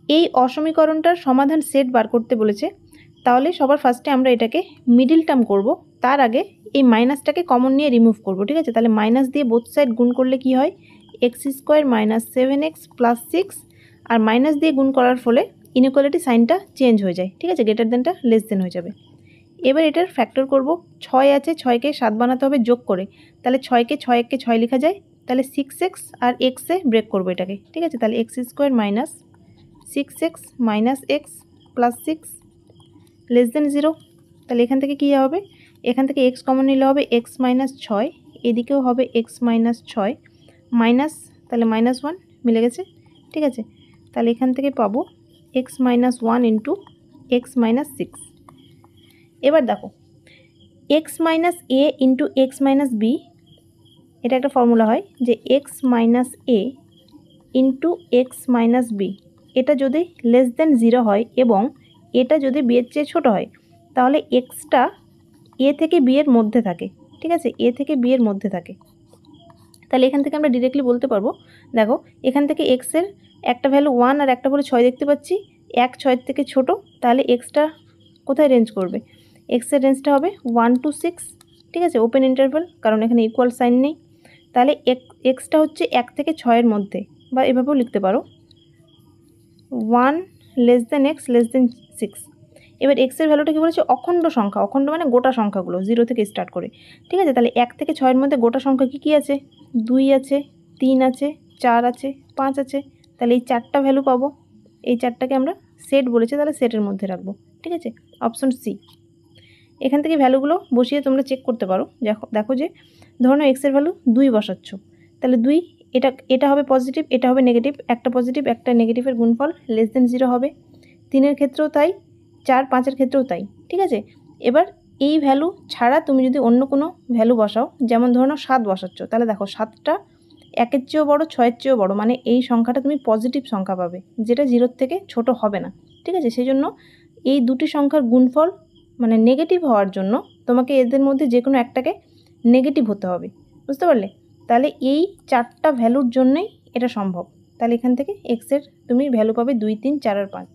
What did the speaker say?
এই অসমীকরণটার সমাধান সেট বার করতে বলেছে। তাহলে সবার ফার্স্টে আমরা এটাকে মিডিল টার্ম করব। তার আগে এই মাইনাসটাকে কমন নিয়ে রিমুভ করব, ঠিক আছে? তাহলে মাইনাস দিয়ে বোথ সাইড গুণ করলে কি হয়, x square minus 7x plus 6, আর মাইনাস দিয়ে গুণ করার ফলে ইনইকুয়ালিটি সাইনটা চেঞ্জ হয়ে যায়, ঠিক আছে? গ্রেটার দেনটা লেস দেন হয়ে যাবে। এবার এটার ফ্যাক্টর করব। 6 আছে, 6কে 7 বানাতে হবে যোগ করে। তাহলে 6কে 6 6 লেখা যায়। তাহলে 6x আর এক্সে ব্রেক করবো এটাকে, ঠিক আছে? তাহলে x square minus 6x minus x plus 6 less than 0। তাহলে এখান থেকে কী হবে, এখান থেকে এক্স কমন নিলে হবে এক্স মাইনাস 6, এদিকেও হবে এক্স মাইনাস 6 মাইনাস, তাহলে -1 মিলে গেছে, ঠিক আছে? তাহলে এখান থেকে পাবো x minus 1 into x minus 6। এবার দেখো এক্স মাইনাস এ ইন্টু এক্স মাইনাস বি, এটা একটা ফর্মুলা হয় যে এক্স মাইনাস এ ইন্টু এক্স মাইনাস বি, এটা যদি লেস দেন 0 হয় এবং এটা যদি বি এর চেয়ে ছোটো হয়, তাহলে এক্সটা এ থেকে বি এর মধ্যে থাকে, ঠিক আছে? এ থেকে বি এর মধ্যে থাকে। তাহলে এখান থেকে আমরা ডিরেক্টলি বলতে পারবো, দেখো এখান থেকে এক্সের একটা ভ্যালু 1 আর একটা ভ্যালু 6 দেখতে পাচ্ছি, 1 6 থেকে ছোট, তাহলে এক্সটা কোথায় রেঞ্জ করবে, এক্সের রেঞ্জটা হবে 1 to 6, ঠিক আছে? ওপেন ইন্টারভ্যাল, কারণ এখানে ইকুয়াল সাইন নেই। তাহলে এক্সটা হচ্ছে 1 থেকে 6-এর মধ্যে, বা এভাবেও লিখতে পারো 1 less than x less than 6। এবার এক্সের ভ্যালুটা কী বলেছে, অখণ্ড সংখ্যা, অখণ্ড মানে গোটা সংখ্যাগুলো 0 থেকে স্টার্ট করে, ঠিক আছে? তাহলে 1 থেকে 6-এর মধ্যে গোটা সংখ্যা কী কী আছে, 2 আছে, 3 আছে, 4 আছে, 5 আছে। তাহলে এই 4টা ভ্যালু পাবো, এই 4টাকে আমরা সেট বলেছি, তাহলে সেটের মধ্যে রাখবো, ঠিক আছে? Option C. এখান থেকে ভ্যালুগুলো বসিয়ে তোমরা চেক করতে পারো। দেখো যে ধরো এক্সের ভ্যালু 2 বসাচ্ছ, তাহলে 2 এটা হবে পজিটিভ, এটা হবে নেগেটিভ, একটা পজিটিভ একটা নেগেটিভের গুণফল লেস দেন 0 হবে। 3-এর ক্ষেত্রেও তাই, 4 5-এর ক্ষেত্রেও তাই, ঠিক আছে? এবার এই ভ্যালু ছাড়া তুমি যদি অন্য কোনো ভ্যালু বসাও, যেমন ধরো 7 বসাচ্ছ, তাহলে দেখো 7টা 1-এর চেয়েও বড়ো, 6-এর চেয়েও বড়ো, মানে এই সংখ্যাটা তুমি পজিটিভ সংখ্যা পাবে, যেটা 0-এর থেকে ছোট হবে না, ঠিক আছে? সেই জন্য এই দুটি সংখ্যার গুণফল মানে নেগেটিভ হওয়ার জন্য তোমাকে এদের মধ্যে যে কোনো একটাকে নেগেটিভ হতে হবে, বুঝতে পারলে? তাহলে এই 4টা ভ্যালুর জন্যই এটা সম্ভব। তাহলে এখান থেকে এক্সের তুমি ভ্যালু পাবে 2 3 4 আর 5।